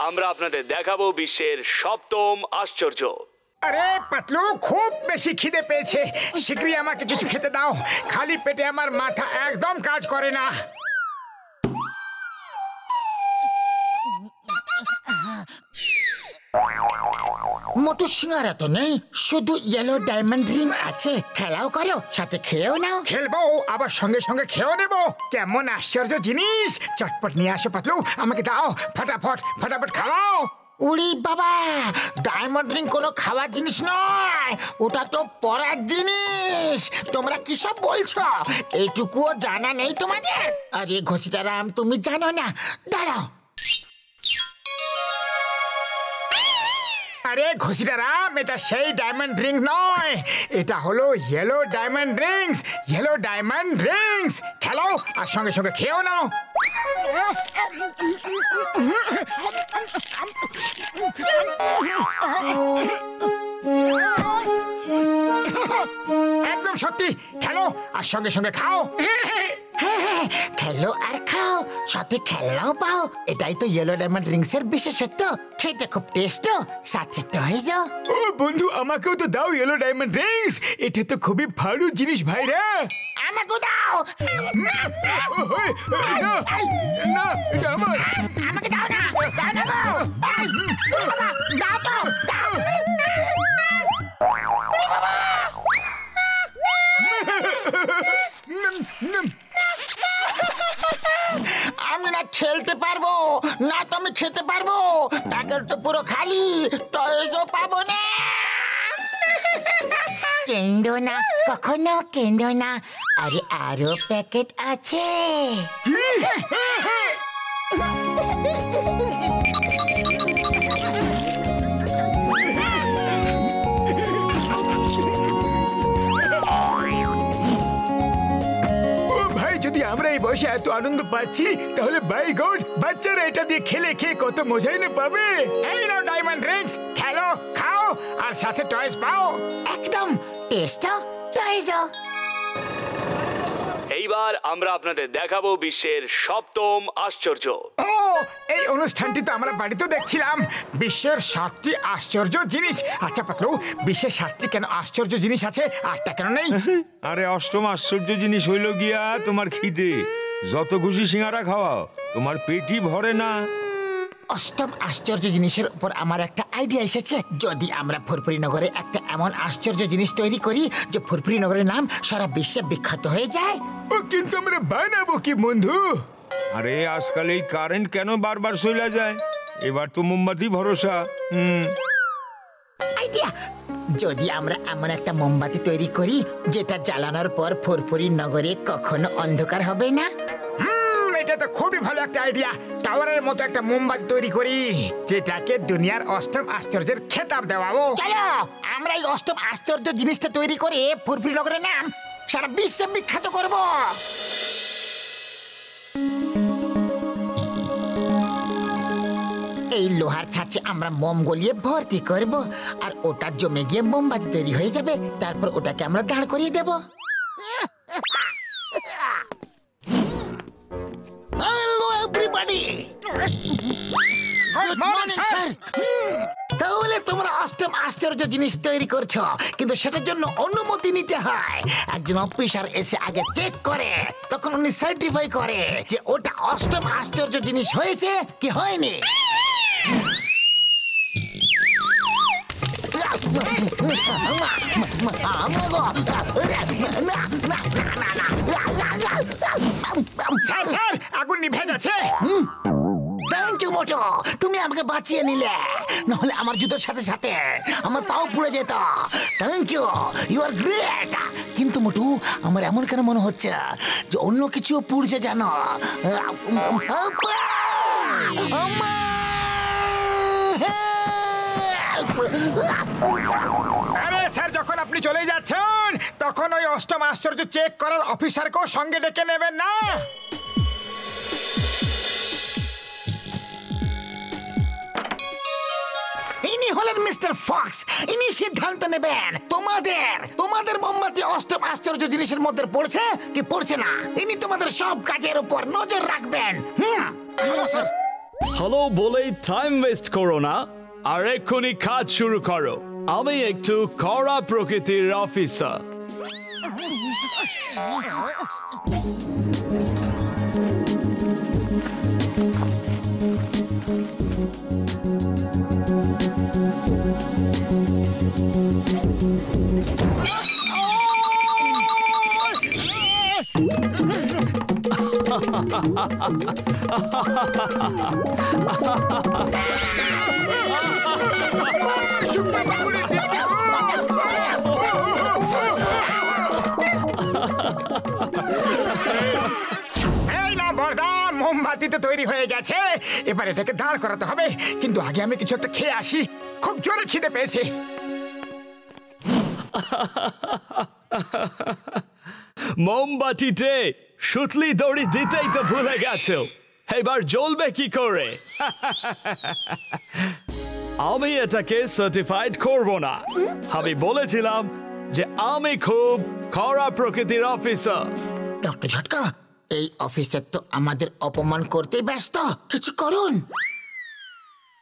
আমরা আপনাদের দেখাবো বিশ্বের সপ্তম আশ্চর্য। আরে পাতলু, খুব বেশি খিদে পেয়েছে, শীঘ্রই আমাকে কিছু খেতে দাও। খালি পেটে আমার মাথা একদম কাজ করে না। মোটু সিঙ্গারা তো নেই, শুধু ইয়েলো ডায়মন্ড রিং আছে। খেলাও করো, সাথে খেয়েও নাও। খেলবো, আবার সঙ্গে সঙ্গে খেয়েও নেবো। কেমন আশ্চর্য জিনিস! চটপট নিয়ে আসো পাতলু, আমাকে দাও। ফটাফট ফটাফট খাওয়াও। উড়ি বাবা, ডায়মন্ড রিং কোনো খাওয়ার জিনিস নয়, ওটা তো পরার জিনিস। তোমরা কি সব বলছো? এইটুকুও জানা নেই তোমাদের? আরে ঘসিটারাম, তুমি জানো না? দাঁড়াও। আরে ঘসিটারাম, এটা সেই ডায়মন্ড রিং নয়, এটা হলো yellow diamond Rings. Yellow diamond Rings খেলো আর সঙ্গে সঙ্গে খেয়েও নাও। একদম সত্যি, খেলো আর সঙ্গে সঙ্গে খাও। খেলো আর খাও, সাথে খেলনাও পাও। এটাই তো ইয়েলো ডায়মন্ড রিংস এর বিশেষত্ব। খেতে খুব টেস্টও, সাথে টয়েজও। ও বন্ধু, আমাকেও তো দাও ইয়েলো ডায়মন্ড রিংস। এটা তো খুবই ভালো জিনিস ভাইরা। আমাকেও দাও। না না, এটা আমার। আমাকে দাও না, দাও না গো। দাও তো, দাও। আমি না খেলতে পারবো না, তো আমি খেতে পারবো। প্যাকেট তো পুরো খালি, টয়েজও পাবো না। কেন্দ্র না, কখনো কেন্দ্র না। আরে আরো প্যাকেট আছে। যদি আমরা এই বয়সে এত আনন্দ পাচ্ছি, তাহলে বাই গড, বাচ্চারা এটা দিয়ে খেলে খেয়ে কত মজাই না পাবে। এই নাও ডায়মন্ড রিংস, খেলো, খাও আর সাথে টয়েস পাও। একদম টেস্টও, টয়েজও। এইবার আমরা আপনাদের দেখাবো বিশ্বের সপ্তম আশ্চর্য। ও, এই অনুষ্ঠানটি তো আমরা বাড়িতেও দেখছিলাম। বিশ্বের 7টি আশ্চর্য জিনিস। আচ্ছা পাতলু, বিশ্বের 7টি কেন আশ্চর্য জিনিস আছে, 8টা কেন নেই? আরে অষ্টম আশ্চর্য জিনিস হইল গিয়া তোমার খিদে। যত খুশি সিঙ্গারা খাওয়াও, তোমার পেটই ভরে না। অষ্টম আশ্চর্য জিনিসের উপর আমার একটা আইডিয়া এসেছে। যদি আমরা ফুরফুরি নগরে একটা এমন আশ্চর্য জিনিস তৈরি করি যে ফুরফুরি নগরের নাম সারা বিশ্বে বিখ্যাত হয়ে যায়। ও, কিন্তু আমরা বানাবো কি বন্ধু? আরে আজকাল এই কারেন্ট কেন বারবার চলে যায়? এবার তো মোমবাতি ভরসা। আইডিয়া! যদি আমরা এমন একটা মোমবাতি তৈরি করি যেটা জ্বালানোর পর ফুরফুরি নগরে কখনো অন্ধকার হবে না। এটা তো খুবই ভালো একটা আইডিয়া। টাওয়ারের মতো একটা মোমবাতি তৈরি করি, যেটাকে দুনিয়ার অষ্টম আশ্চর্যের খেতাব দেওয়াবো। চলো, আমরা এই অষ্টম আশ্চর্য জিনিসটা তৈরি করে ফুরফুরি নগরের নাম সারা বিশ্বে বিখ্যাত করব। এই লোহার ছাঁচে আমরা মোম গলিয়ে ভর্তি করব, আর ওটা জমে গিয়ে মোমবাতি তৈরি হয়ে যাবে। তারপর ওটাকে আমরা দাঁড় করিয়ে দেব। Hello everybody, good morning sir. তাহলে তোমরা অষ্টম আশ্চর্য জিনিস তৈরি করছো, কিন্তু সেটার জন্য অনুমতি নিতে হয়। একজন অফিসার এসে আগে চেক করে, তখন উনি সার্টিফাই করে যে ওটা অষ্টম আশ্চর্য জিনিস হয়েছে কি হয়নি। স্যার, আগুন নিভে গেছে। থ্যাংক ইউ মোটু, তুমি আমাকে বাঁচিয়ে নিলে, নাহলে আমার জুতোর সাথে সাথে আমার পাও পুড়ে যেত। Thank you, you are great. কিন্তু মোটু, আমার এমন কেন মনে হচ্ছে যে অন্য কিছু পুড়ছে জানো? আরে স্যার, যখন আপনি চলে যাচ্ছেন তখন ওই অষ্টম আশ্চর্য চেক করার অফিসারকেও সঙ্গে ডেকে নেবেন না। ইনি হলেন মিস্টার ফক্স। ইনি সিদ্ধান্ত নেবেন তোমাদের মোমবাতি অষ্টম আশ্চর্য জিনিসের মধ্যে পড়ছে কি পড়ছে না। ইনি তোমাদের সব কাজের উপর নজর রাখবেন। Hello sir. হ্যালো বলেই টাইম ওয়েস্ট করো না, আর এক্ষুনি কাজ শুরু করো। আমি একটু কড়া প্রকৃতির অফিসার। এই না বর্দা, মোমবাতি তো তৈরি হয়ে গেছে, এবার এটাকে দাঁড় করাতে হবে। কিন্তু আগে আমি কিছু একটা খেয়ে আসি, খুব জোরে খিদে পেয়েছে। মোমবাতিতে সুতলি দড়ি দিতেই তো ভুলে গেছো, এবার জ্বলবে কি করে? আমি এটাকে সার্টিফাইড করব না। আমি বলেছিলাম যে আমি খুব কড়া প্রকৃতির অফিসার। ডক্টর ঝটকা, এই অফিসার তো আমাদের অপমান করতে ব্যস্ত, কিছু করুন।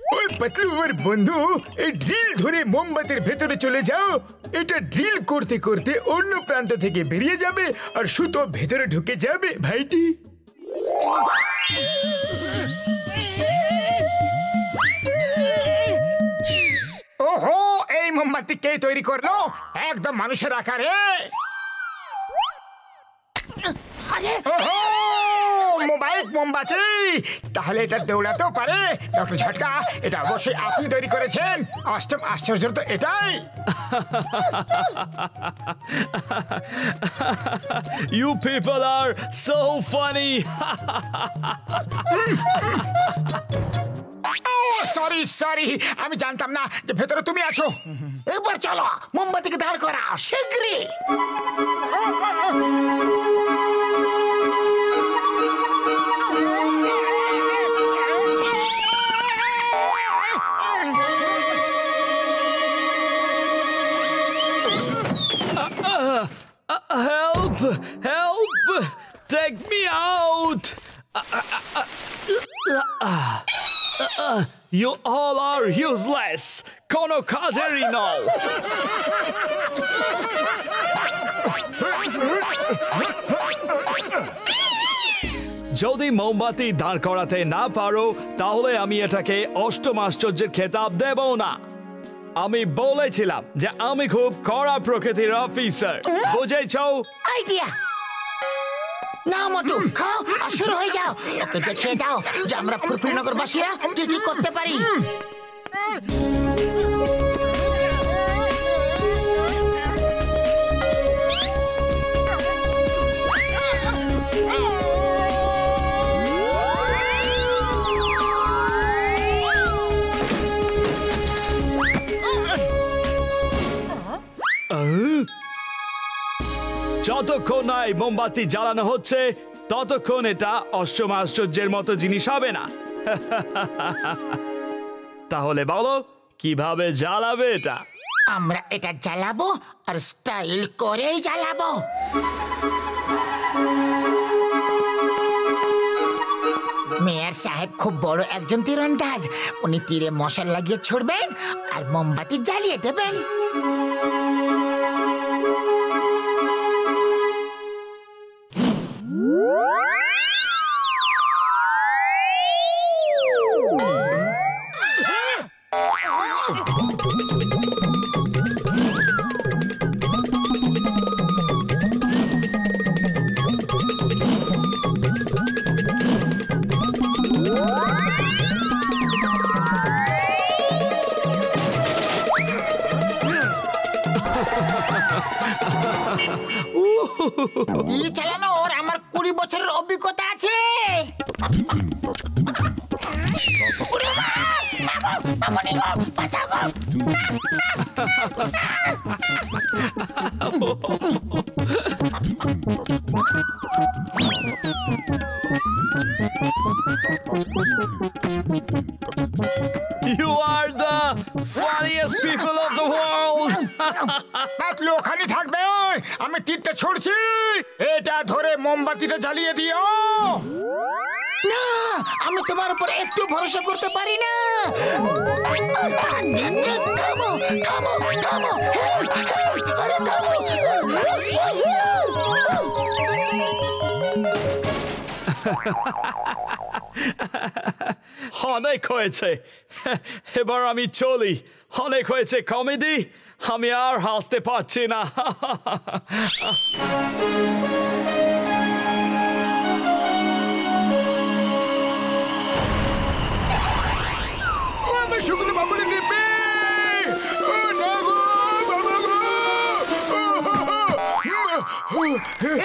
ওই পাতলু ওর বন্ধু, এই ড্রিল ধরে মোমবাতির ভেতরে চলে যাও। এটা ড্রিল করতে করতে অন্য প্রান্ত থেকে বেরিয়ে যাবে আর সুতো ভেতরে ঢুকে যাবে ভাইটি। ওহো, এই মোমবাতি কে তৈরি করলো? একদম মানুষের আকারে। ওহো, মোবাইল মোমবাতি, তাহলে এটা দৌড়াতেও পারে। ডক্টর ঝটকা, এটা অবশ্যই আপনি তৈরি করেছেন। অষ্টম আশ্চর্য তো এটাই। You people are so funny. Sorry sorry, আমি জানতাম না যে ভেতরে তুমি আছো। এবার চলো, মোমবাতিকে দাঁড় করা শীঘ্রই। Help! Help! Take me out! You all are useless! Kono kajeri no! যদি মোমবাতি দাঁড় করাতে না পারো, তাহলে আমি এটাকে অষ্টম আশ্চর্যের খেতাব দেব না। আমি বলেছিলাম যে আমি খুব কড়া প্রকৃতির অফিসার, বুঝেছো? আইডিয়া না মোটু, খাও আর শুরু হয়ে যাও। ওকে দেখিয়ে দাও যে আমরা ফুরফুরিনগরবাসীরা কি কি করতে পারি। যতক্ষণ না এই মোমবাতি জ্বালানো হচ্ছে, ততক্ষণ এটা অষ্টম আশ্চর্যের মতো জিনিস হবে না। তাহলে বলো কিভাবে জ্বালাবে এটা? আমরা এটা জ্বালাবো আর স্টাইল করেই জ্বালাবো। মেয়র সাহেব খুব বড় একজন তীরন্দাজ। উনি তীরে মশাল লাগিয়ে ছুড়বেন আর মোমবাতি জ্বালিয়ে দেবেন। তীর চালানোর আমার 20 বছরের অভিজ্ঞতা আছে। You are the funniest people of the world! Patlu ওখানে থাকবে, আমি তীরটা ছুড়ছি। এটা ধরে মোমবাতিটা জ্বালিয়ে দিও। না, আমি তোমার উপর একটু ভরসা করতে পারি না। থামো থামো থামো, হেল্প হেল্প, আরে থামো। অনেক হয়েছে, এবার আমি চলি। অনেক হয়েছে কমেডি, আমি আর হাসতে পারছি না। আমার শুকনো বাবুরে নেবে।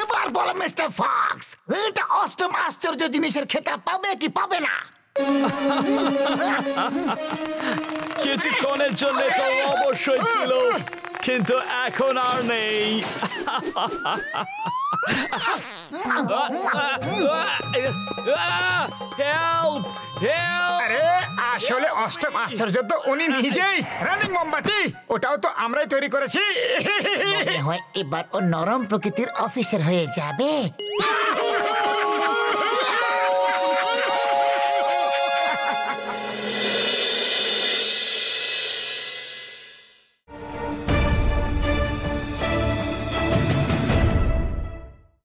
এবার বলো মিস্টার ফক্স, এটা অষ্টম আশ্চর্য জিনিসের খেতাব পাবে কি পাবে না? কিছুক্ষণের জন্য তো অবশ্যই ছিল, কিন্তু এখন আর নেই। Help help! আরে আসলে অষ্টম আশ্চর্য তো উনি নিজেই, রানিং মোমবাতি। ওটাও তো আমরাই তৈরি করেছি। মনে হয় এবার ও নরম প্রকৃতির অফিসার হয়ে যাবে।